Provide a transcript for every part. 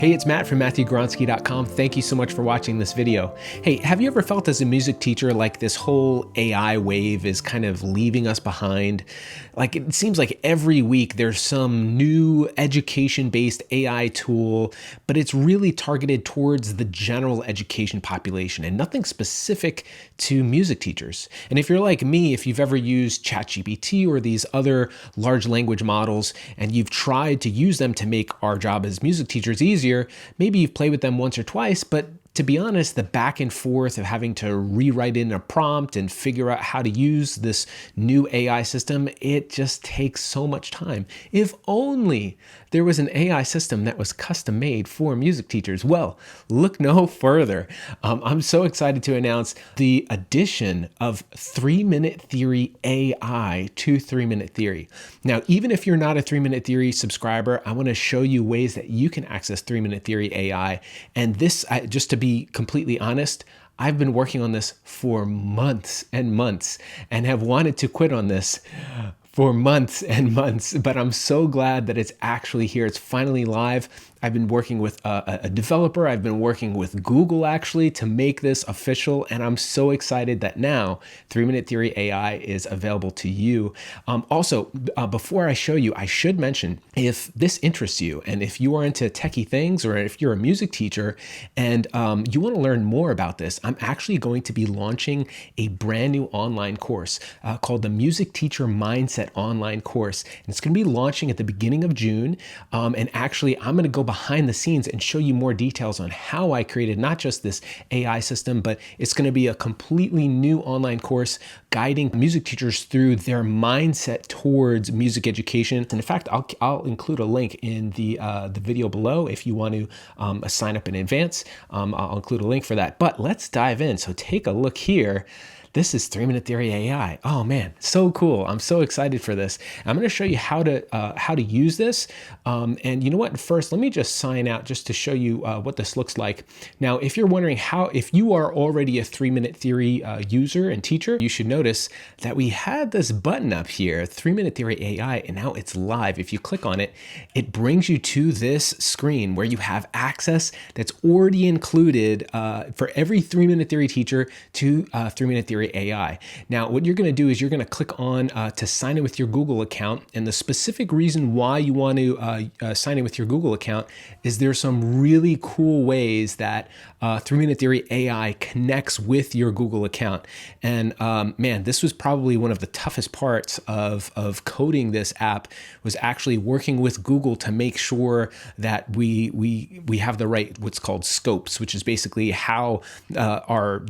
Hey, it's Matt from MatthewGronsky.com. Thank you so much for watching this video. Hey, have you ever felt as a music teacher like this whole AI wave is kind of leaving us behind? Like it seems like every week there's some new education-based AI tool, but it's really targeted towards the general education population and nothing specific to music teachers. And if you're like me, if you've ever used ChatGPT or these other large language models and you've tried to use them to make our job as music teachers easier, maybe you've played with them once or twice, but to be honest, the back and forth of having to rewrite in a prompt and figure out how to use this new AI system, it just takes so much time. If only there was an AI system that was custom made for music teachers. Well, look no further. I'm so excited to announce the addition of 3 Minute Theory AI to 3 Minute Theory. Now, even if you're not a 3 Minute Theory subscriber, I want to show you ways that you can access 3 Minute Theory AI. And this, just to be completely honest, I've been working on this for months and months and have wanted to quit on this for months and months, but I'm so glad that it's actually here. It's finally live. I've been working with a developer. I've been working with Google actually to make this official, and I'm so excited that now 3 Minute Theory AI is available to you. Also, before I show you, I should mention, if this interests you and if you are into techie things or if you're a music teacher and you want to learn more about this, I'm actually going to be launching a brand new online course called the Music Teacher Mindset Online Course. And it's going to be launching at the beginning of June. And actually, I'm going to go behind the scenes and show you more details on how I created not just this AI system, but it's going to be a completely new online course guiding music teachers through their mindset towards music education. And in fact, I'll include a link in the video below if you want to sign up in advance. I'll include a link for that. But let's dive in. So take a look here. This is 3 Minute Theory AI. Oh man, so cool. I'm so excited for this. I'm going to show you how to use this. And you know what? First, let me just sign out just to show you what this looks like. Now, if you're wondering if you are already a 3 Minute Theory user and teacher, you should notice that we had this button up here, 3 Minute Theory AI, and now it's live. If you click on it, it brings you to this screen where you have access that's already included for every 3 Minute Theory teacher to 3 Minute Theory AI. Now, what you're going to do is you're going to click on to sign in with your Google account. And the specific reason why you want to sign in with your Google account is there's some really cool ways that 3 Minute Theory AI connects with your Google account. And man, this was probably one of the toughest parts of coding this app, was actually working with Google to make sure that we have the right, what's called scopes, which is basically how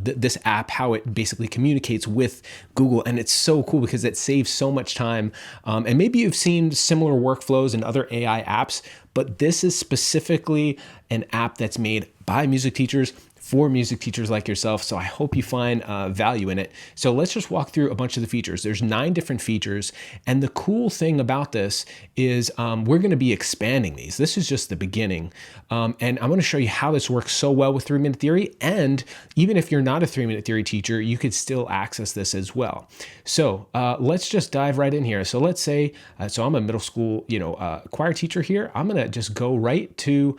this app, how it basically communicates with Google. And it's so cool because it saves so much time. And maybe you've seen similar workflows in other AI apps, but this is specifically an app that's made by music teachers for music teachers like yourself. So I hope you find value in it. So let's just walk through a bunch of the features. There's 9 different features. And the cool thing about this is we're going to be expanding these. This is just the beginning. And I'm going to show you how this works so well with 3 Minute Theory. And even if you're not a 3 Minute Theory teacher, you could still access this as well. So let's just dive right in here. So let's say, so I'm a middle school, choir teacher here. I'm going to just go right to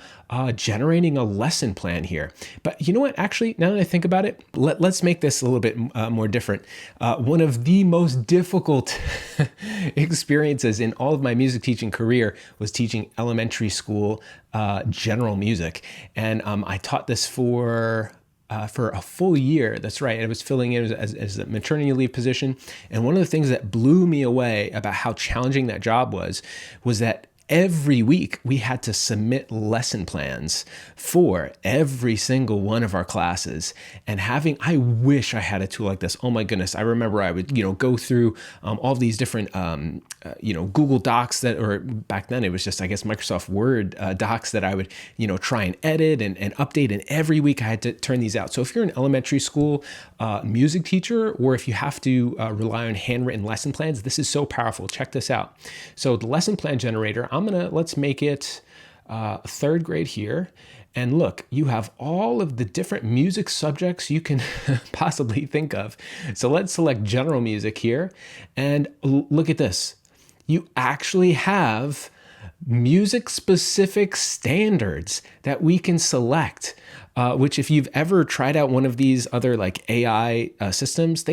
generating a lesson plan here. But you know what? Actually, now that I think about it, let's make this a little bit more different. One of the most difficult experiences in all of my music teaching career was teaching elementary school general music. And I taught this for a full year. That's right. I was filling in as a maternity leave position. And one of the things that blew me away about how challenging that job was that every week we had to submit lesson plans for every single one of our classes. And I wish I had a tool like this. Oh my goodness. I remember I would, go through all these different, Google Docs or back then it was just, I guess, Microsoft Word docs that I would, try and edit and update. And every week I had to turn these out. So if you're an elementary school music teacher, or if you have to rely on handwritten lesson plans, this is so powerful. Check this out. So the lesson plan generator, let's make it 3rd grade here. And look, you have all of the different music subjects you can possibly think of. So let's select general music here. And look at this. You actually have music-specific standards that we can select, which if you've ever tried out one of these other like AI systems,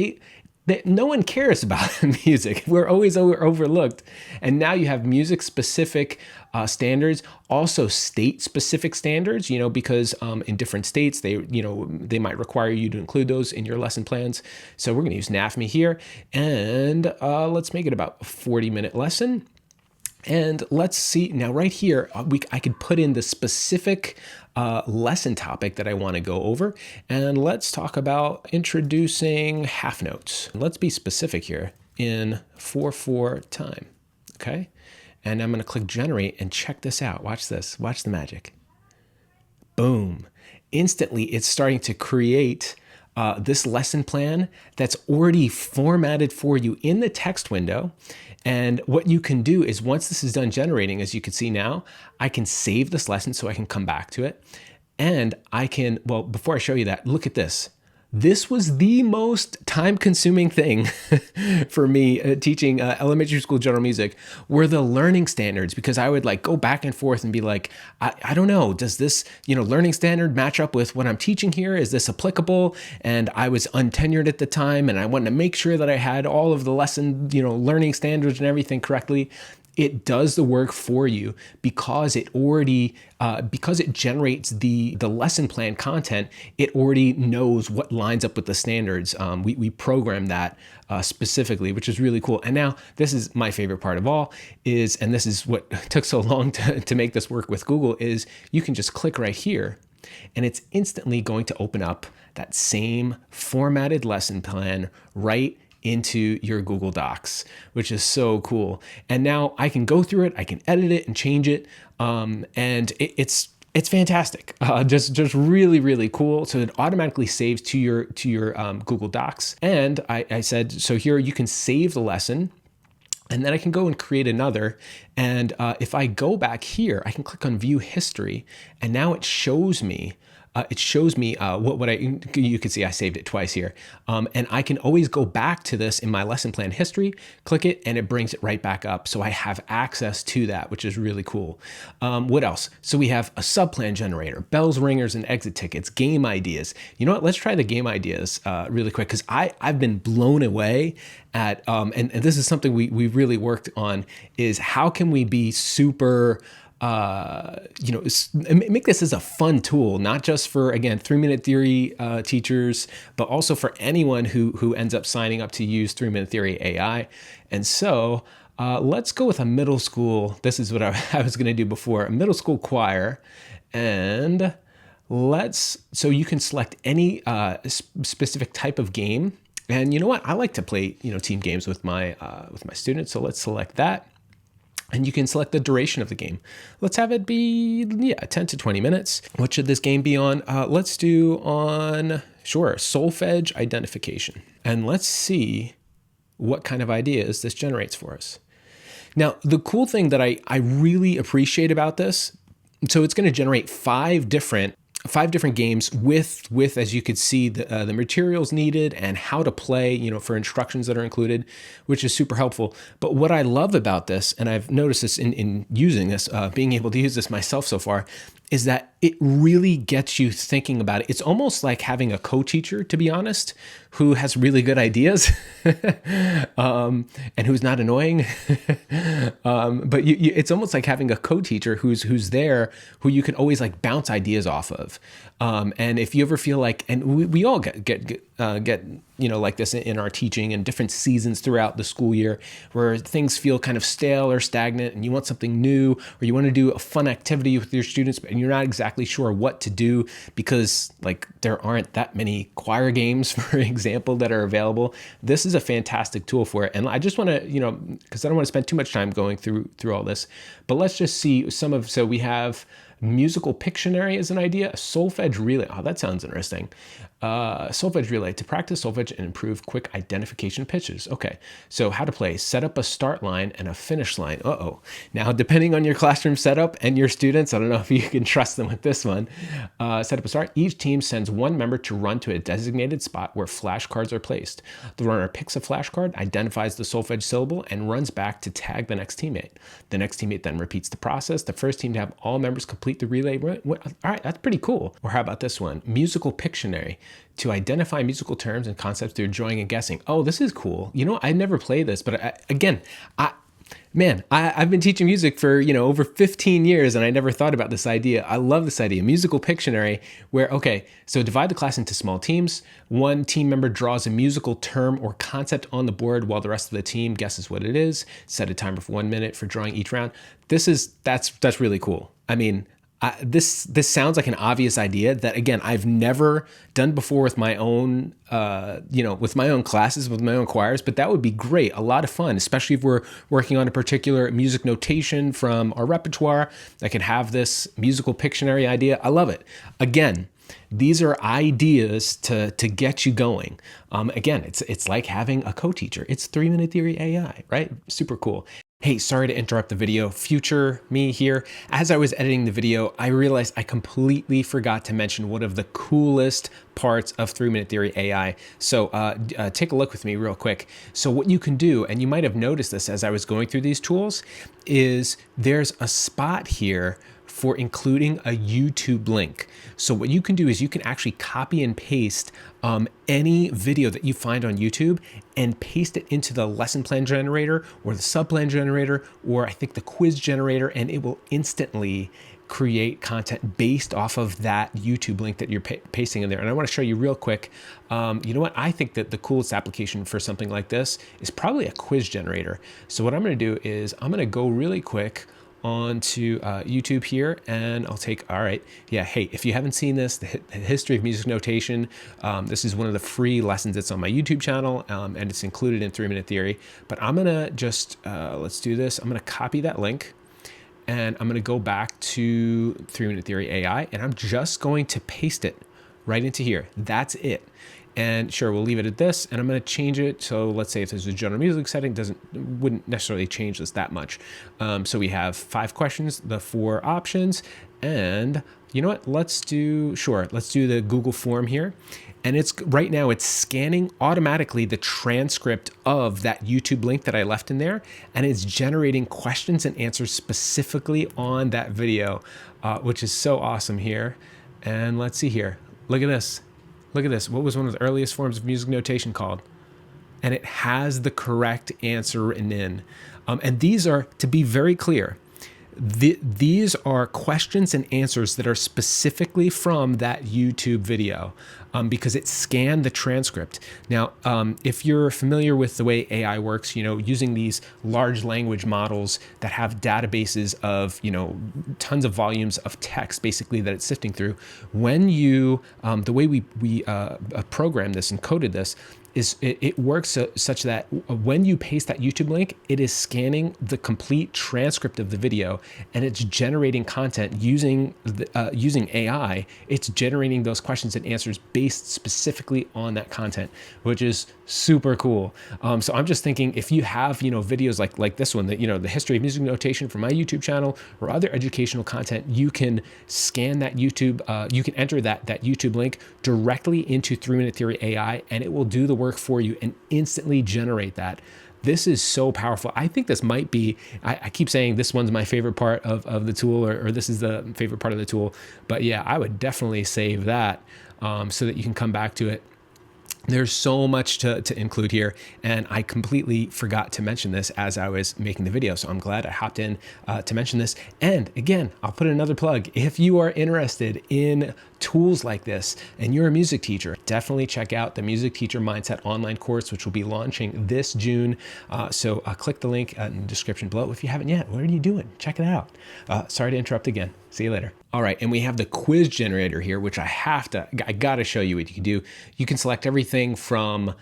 no one cares about music. We're always overlooked. And now you have music specific standards, also state specific standards, because in different states, they might require you to include those in your lesson plans. So we're going to use NAFME here, and let's make it about a 40-minute lesson. And let's see now right here, I could put in the specific lesson topic that I want to go over. And let's talk about introducing half notes. Let's be specific here in 4/4 time. Okay. And I'm going to click generate and check this out. Watch this. Watch the magic. Boom. Instantly, it's starting to create this lesson plan that's already formatted for you in the text window. And what you can do is once this is done generating, as you can see now, I can save this lesson so I can come back to it. And I can, well, before I show you that, look at this. This was the most time-consuming thing for me teaching elementary school general music were the learning standards, because I would like go back and forth and be like, I don't know, does this learning standard match up with what I'm teaching here? Is this applicable? And I was untenured at the time, and I wanted to make sure that I had all of the lesson learning standards and everything correctly. It does the work for you because it already because it generates the lesson plan content. It already knows what lines up with the standards. We program that specifically, which is really cool. And now this is my favorite part of all and this is what took so long to make this work with Google, is you can just click right here and it's instantly going to open up that same formatted lesson plan right into your Google Docs, which is so cool. And now I can go through it, I can edit it and change it, and it's fantastic. Just really, really cool. So it automatically saves to your Google Docs. And I said, so here you can save the lesson, and then I can go and create another. And if I go back here, I can click on View History, and now it shows me you can see I saved it twice here. And I can always go back to this in my lesson plan history, click it, and it brings it right back up. So I have access to that, which is really cool. What else? So we have a subplan generator, bells, ringers, and exit tickets, game ideas. You know what? Let's try the game ideas really quick, because I've been blown away at, and this is something we really worked on, is how can we be super make this as a fun tool, not just for, again, 3-minute theory teachers, but also for anyone who ends up signing up to use 3-minute theory AI. And so let's go with a middle school. This is what I was going to do before, a middle school choir. And so you can select any specific type of game. And you know what? I like to play, team games with my students. So let's select that. And you can select the duration of the game. Let's have it be, 10 to 20 minutes. What should this game be on? Let's do on, sure, solfege identification. And let's see what kind of ideas this generates for us. Now, the cool thing that I really appreciate about this, so it's going to generate five different games with, as you could see, the materials needed and how to play, for instructions that are included, which is super helpful. But what I love about this, and I've noticed this in using this, being able to use this myself so far, is that it really gets you thinking about it. It's almost like having a co-teacher, to be honest, who has really good ideas and who's not annoying. But it's almost like having a co-teacher who's there, who you can always like bounce ideas off of. And if you ever feel like, and we all get like this in our teaching and different seasons throughout the school year, where things feel kind of stale or stagnant and you want something new, or you want to do a fun activity with your students, and you're not exactly sure what to do because like there aren't that many choir games, for example, that are available. This is a fantastic tool for it. And I just want to, because I don't want to spend too much time going through all this, but let's just see so we have musical Pictionary as an idea, a solfege relay. Oh, that sounds interesting. Solfege relay to practice solfege and improve quick identification of pitches. Okay, so how to play: set up a start line and a finish line. Now, depending on your classroom setup and your students, I don't know if you can trust them with this one. Set up a start. Each team sends one member to run to a designated spot where flashcards are placed. The runner picks a flashcard, identifies the solfege syllable, and runs back to tag the next teammate. The next teammate then repeats the process. The first team to have all members complete the relay. All right, that's pretty cool. Or how about this one? Musical Pictionary, to identify musical terms and concepts through drawing and guessing. Oh, this is cool. You know, I never played this, but I've been teaching music for, over 15 years, and I never thought about this idea. I love this idea. Musical Pictionary, where, okay, so divide the class into small teams. One team member draws a musical term or concept on the board while the rest of the team guesses what it is. Set a timer for 1 minute for drawing each round. That's really cool. I mean, this sounds like an obvious idea that, again, I've never done before with my own, with my own classes, with my own choirs, but that would be great. A lot of fun, especially if we're working on a particular music notation from our repertoire. I can have this musical Pictionary idea. I love it. Again, these are ideas to get you going. Again, it's like having a co-teacher. It's 3 Minute Theory AI, right? Super cool. Hey, sorry to interrupt the video. Future me here. As I was editing the video, I realized I completely forgot to mention one of the coolest parts of 3 Minute Theory AI. So take a look with me real quick. So what you can do, and you might have noticed this as I was going through these tools, is there's a spot here for including a YouTube link. So what you can do is you can actually copy and paste any video that you find on YouTube and paste it into the lesson plan generator or the subplan generator, or I think the quiz generator, and it will instantly create content based off of that YouTube link that you're pasting in there. And I want to show you real quick. You know what? I think that the coolest application for something like this is probably a quiz generator. So what I'm going to do is I'm going to go really quick onto YouTube here, and I'll take, all right, yeah, hey, if you haven't seen this, the history of music notation, this is one of the free lessons that's on my YouTube channel, and it's included in 3 Minute Theory. But I'm gonna just, let's do this. I'm gonna copy that link, and I'm gonna go back to 3 Minute Theory AI, and I'm just going to paste it right into here. That's it. And sure, we'll leave it at this, and I'm going to change it. So let's say if there's a general music setting, wouldn't necessarily change this that much. So we have 5 questions, the 4 options, and you know what? Let's do the Google form here. And right now it's scanning automatically the transcript of that YouTube link that I left in there, and it's generating questions and answers specifically on that video, which is so awesome here. And let's see here. Look at this. Look at this. What was one of the earliest forms of music notation called? And it has the correct answer written in. And these are, to be very clear, these are questions and answers that are specifically from that YouTube video, because it scanned the transcript. Now, if you're familiar with the way AI works, using these large language models that have databases of, tons of volumes of text, basically, that it's sifting through, when you, the way we programmed this and coded this, is it works such that when you paste that YouTube link, it is scanning the complete transcript of the video, and it's generating content using AI. It's generating those questions and answers based specifically on that content, which is super cool. So I'm just thinking, if you have videos like this one, that the history of music notation from my YouTube channel or other educational content, you can scan that YouTube. You can enter that YouTube link directly into 3 Minute Theory AI, and it will do the work for you and instantly generate that. This is so powerful. I think this might be, I keep saying this one's my favorite part of the tool, or this is the favorite part of the tool. But yeah, I would definitely save that so that you can come back to it. There's so much to include here, and I completely forgot to mention this as I was making the video, so I'm glad I hopped in to mention this. And again, I'll put another plug. If you are interested in tools like this and you're a music teacher, definitely check out the Music Teacher Mindset online course, which will be launching this June. So click the link in the description below. If you haven't yet, what are you doing? Check it out. Sorry to interrupt again. See you later. All right, and we have the quiz generator here, which I gotta show you what you can do. You can select everything from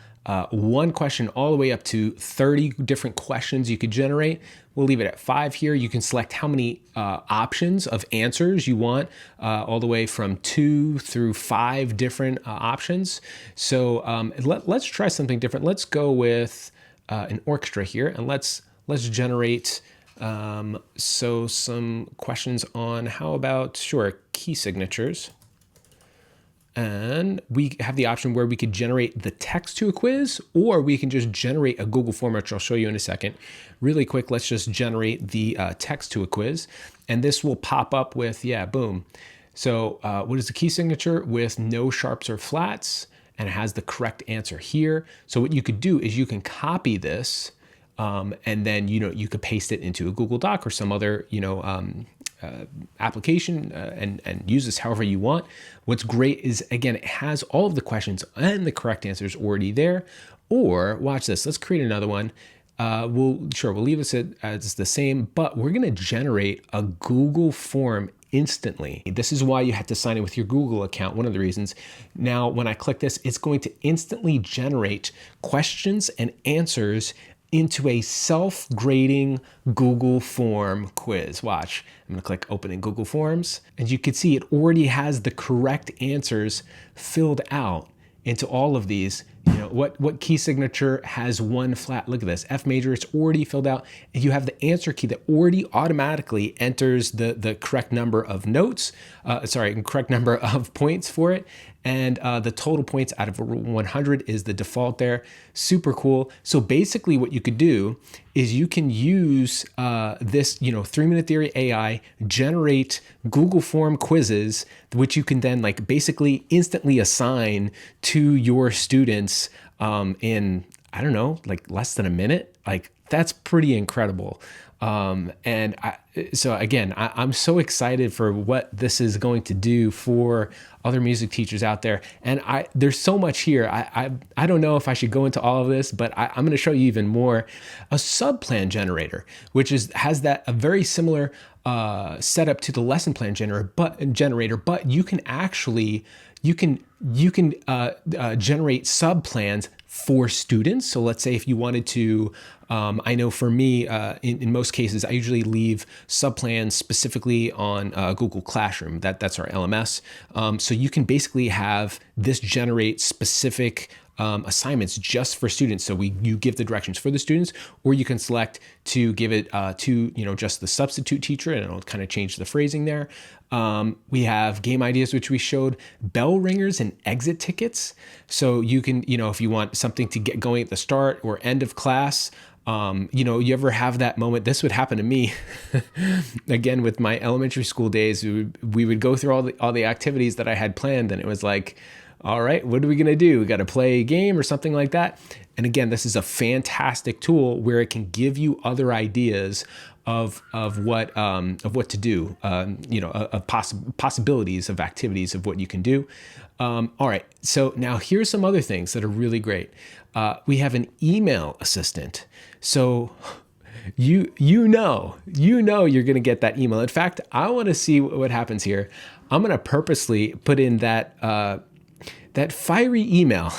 one question all the way up to 30 different questions you could generate. We'll leave it at 5 here. You can select how many options of answers you want, all the way from 2 through 5 different options. So let's try something different. Let's go with an orchestra here, and let's generate some questions on, how about, sure, key signatures. And we have the option where we could generate the text to a quiz, or we can just generate a Google form, which I'll show you in a second. Really quick, let's just generate the text to a quiz. And this will pop up with, yeah, boom. So what is the key signature with no sharps or flats? And it has the correct answer here. So what you could do is you can copy this, and then, you could paste it into a Google Doc or some other, application, and use this however you want. What's great is, again, it has all of the questions and the correct answers already there. Or watch this, let's create another one. We'll leave this as the same, but we're gonna generate a Google form instantly. This is why you have to sign in with your Google account, one of the reasons. Now, when I click this, it's going to instantly generate questions and answers into a self-grading Google form quiz. Watch, I'm gonna click open in Google Forms, and you can see it already has the correct answers filled out into all of these. What key signature has one flat? Look at this, F major, it's already filled out. And you have the answer key that already automatically enters the correct number of notes, correct number of points for it. And the total points out of 100 is the default there. Super cool. So basically what you could do is you can use this, 3 Minute Theory AI, generate Google form quizzes, which you can then basically instantly assign to your students in, I don't know, less than a minute. That's pretty incredible. So again, I'm so excited for what this is going to do for other music teachers out there. And there's so much here. I don't know if I should go into all of this, but I'm going to show you even more. A subplan generator, which has a very similar setup to the lesson plan generator, but you can actually generate subplans for students. So let's say if you wanted to, I know for me, in most cases, I usually leave subplans specifically on Google Classroom. That's our LMS. So you can basically have this generate specific assignments just for students. So you give the directions for the students, or you can select to give it to just the substitute teacher, and it'll kind of change the phrasing there. We have game ideas, which we showed, bell ringers and exit tickets. So you can, if you want something to get going at the start or end of class, you ever have that moment? This would happen to me again with my elementary school days. We would go through all the activities that I had planned, and it was like, all right, what are we gonna do? We got to play a game or something like that. And again, this is a fantastic tool where it can give you other ideas of what to do, of possibilities of activities of what you can do. All right, so now here's some other things that are really great. We have an email assistant. So you know you're going to get that email. In fact, I want to see what happens here. I'm going to purposely put in that fiery email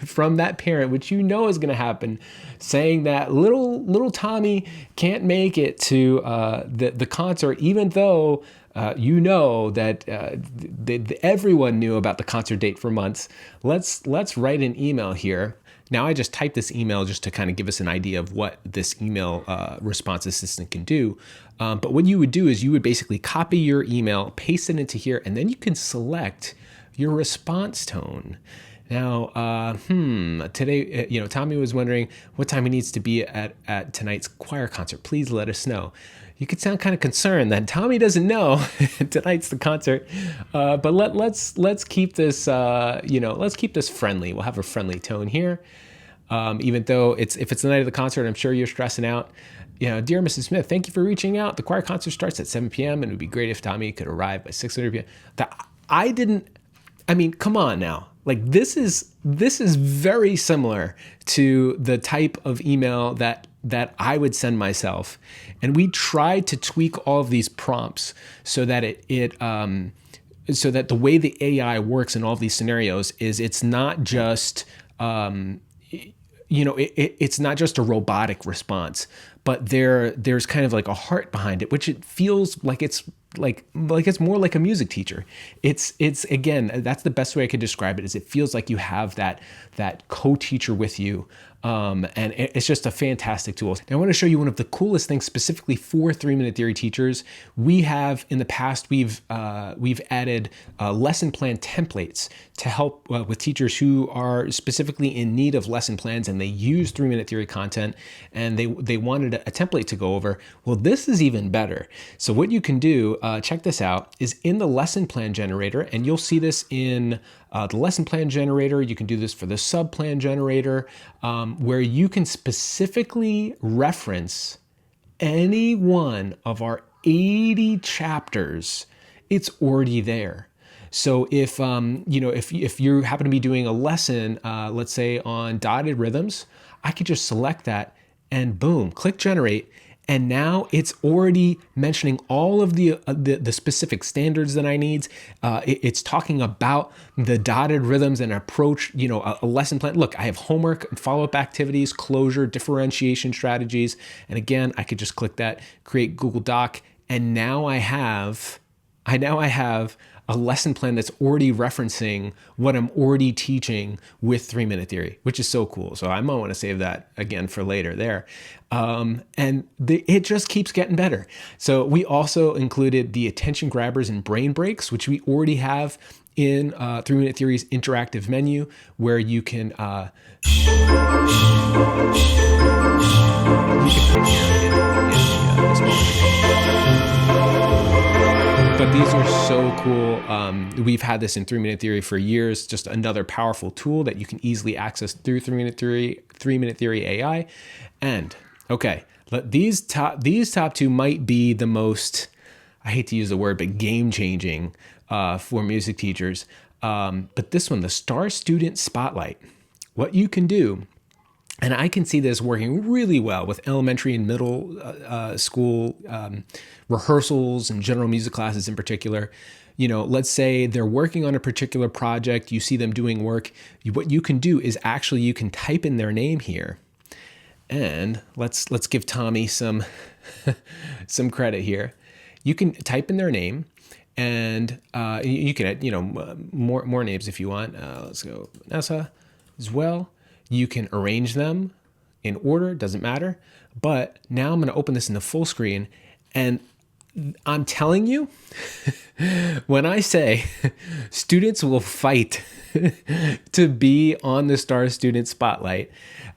from that parent, which is going to happen, saying that little Tommy can't make it to the concert, even though that everyone knew about the concert date for months. Let's write an email here. Now I just typed this email just to kind of give us an idea of what this email response assistant can do. But what you would do is you would basically copy your email, paste it into here, and then you can select your response tone. Now, today, Tommy was wondering what time he needs to be at tonight's choir concert. Please let us know. You could sound kind of concerned that Tommy doesn't know tonight's the concert, but let's keep this, let's keep this friendly. We'll have a friendly tone here, even though if it's the night of the concert, I'm sure you're stressing out. Dear Mrs. Smith, thank you for reaching out. The choir concert starts at 7 p.m. and it would be great if Tommy could arrive by 6:30 p.m. Come on now. This is very similar to the type of email that I would send myself. And we tried to tweak all of these prompts so that so that the way the AI works in all of these scenarios is it's not just it's not just a robotic response, but there's kind of like a heart behind it, which it feels like it's like it's more like a music teacher. It's again, that's the best way I could describe it, is it feels like you have that co-teacher with you. And it's just a fantastic tool. Now I want to show you one of the coolest things specifically for 3-minute theory teachers. We have in the past, we've added lesson plan templates to help with teachers who are specifically in need of lesson plans, and they use 3-minute theory content, and they wanted a template to go over. Well, this is even better. So what you can do, check this out, is in the lesson plan generator, and you'll see this in the lesson plan generator. You can do this for the sub plan generator, where you can specifically reference any one of our 80 chapters. It's already there. So if if you happen to be doing a lesson, let's say on dotted rhythms, I could just select that and boom, click generate. And now it's already mentioning all of the specific standards that I need. It's talking about the dotted rhythms and approach, a lesson plan. Look, I have homework, follow-up activities, closure, differentiation strategies. And again, I could just click that, create Google Doc. And now I have a lesson plan that's already referencing what I'm already teaching with 3-minute theory, which is so cool. So I might want to save that again for later there. It just keeps getting better. So we also included the attention grabbers and brain breaks, which we already have in 3-minute theory's interactive menu, where you can but these are so cool. We've had this in 3-minute theory for years, just another powerful tool that you can easily access through 3-minute theory AI. And okay, these top two might be the most, I hate to use the word, but game changing for music teachers. But this one, the Star Student Spotlight, what you can do, and I can see this working really well with elementary and middle school rehearsals and general music classes in particular. Let's say they're working on a particular project, you see them doing work. What you can do is actually you can type in their name here. And let's give Tommy some some credit here. You can type in their name, and you can add more names if you want. Let's go Vanessa as well. You can arrange them in order, doesn't matter. But now I'm going to open this in the full screen, and I'm telling you, when I say students will fight to be on the Star Student Spotlight,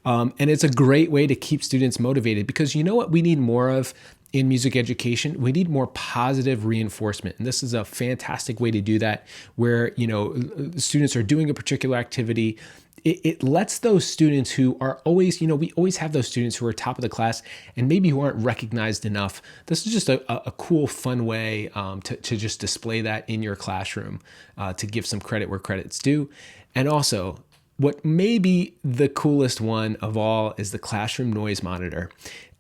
and it's a great way to keep students motivated, because you know what we need more of in music education? We need more positive reinforcement. And this is a fantastic way to do that, where, students are doing a particular activity. It lets those students who are always, we always have those students who are top of the class and maybe who aren't recognized enough. This is just a cool, fun way to just display that in your classroom, to give some credit where credit's due. And also, what may be the coolest one of all is the classroom noise monitor.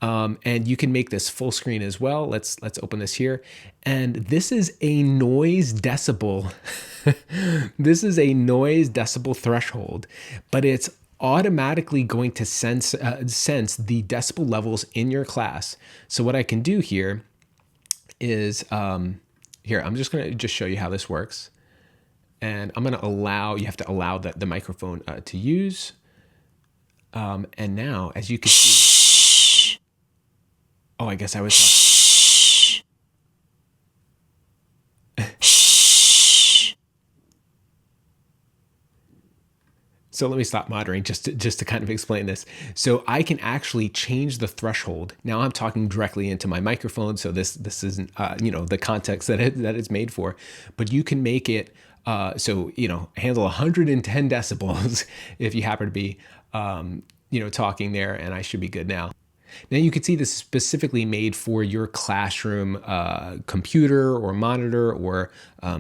And you can make this full screen as well. Let's open this here. And this is a noise decibel. This is a noise decibel threshold, but it's automatically going to sense the decibel levels in your class. So what I can do here is, here, I'm just going to show you how this works. And I'm going to you have to allow the microphone to use. And now, as you can see, oh, I guess I was talking. So let me stop moderating just to kind of explain this. So I can actually change the threshold. Now I'm talking directly into my microphone, so this isn't the context that it's made for. But you can make it handle 110 decibels if you happen to be talking there, and I should be good now. Now you can see this is specifically made for your classroom computer or monitor or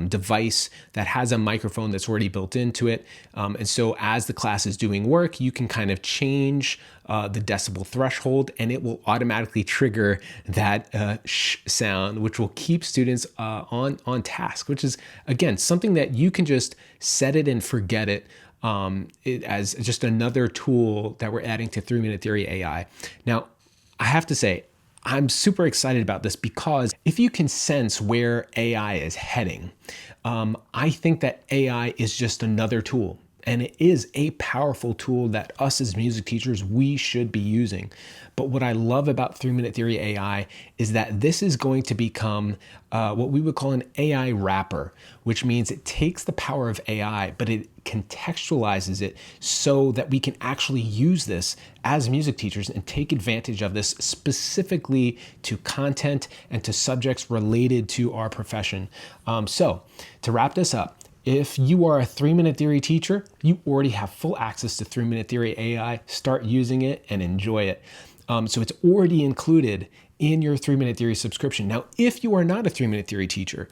device that has a microphone that's already built into it. And so as the class is doing work, you can kind of change the decibel threshold, and it will automatically trigger that sh sound, which will keep students on task, which is, again, something that you can just set it and forget it. as just another tool that we're adding to 3 Minute Theory AI. Now, I have to say, I'm super excited about this because if you can sense where AI is heading, I think that AI is just another tool. And it is a powerful tool that us as music teachers, we should be using. But what I love about 3 Minute Theory AI is that this is going to become what we would call an AI wrapper, which means it takes the power of AI, but it contextualizes it so that we can actually use this as music teachers and take advantage of this specifically to content and to subjects related to our profession. So to wrap this up, if you are a 3 Minute Theory teacher, you already have full access to 3 Minute Theory AI. Start using it and enjoy it. So it's already included in your 3 Minute Theory subscription. Now, if you are not a 3 Minute Theory teacher,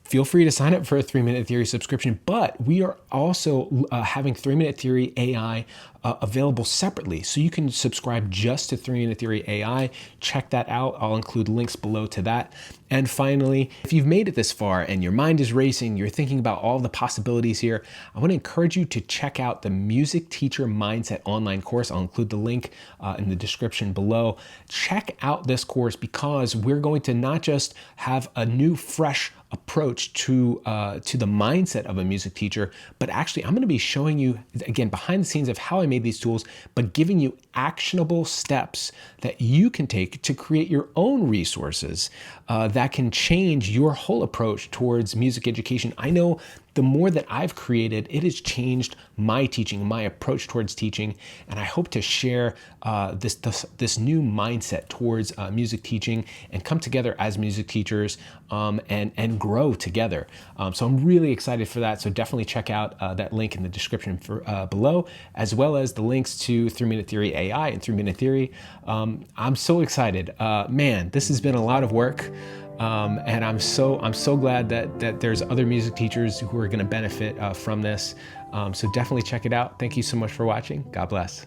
feel free to sign up for a 3 Minute Theory subscription, but we are also having 3 Minute Theory AI available separately. So you can subscribe just to 3 Minute Theory AI. Check that out. I'll include links below to that. And finally, if you've made it this far and your mind is racing, you're thinking about all the possibilities here, I want to encourage you to check out the Music Teacher Mindset online course. I'll include the link in the description below. Check out this course because we're going to not just have a new, fresh approach to the mindset of a music teacher, but actually I'm going to be showing you, again, behind the scenes of how I made these tools, but giving you actionable steps that you can take to create your own resources that can change your whole approach towards music education. I know the more that I've created, it has changed my teaching, my approach towards teaching, and I hope to share this new mindset towards music teaching and come together as music teachers and grow together. So I'm really excited for that. So definitely check out that link in the description below, as well as the links to 3 Minute Theory AI and 3 Minute Theory. I'm so excited. Man, this has been a lot of work. And I'm so glad that there's other music teachers who are going to benefit from this. So definitely check it out. Thank you so much for watching. God bless.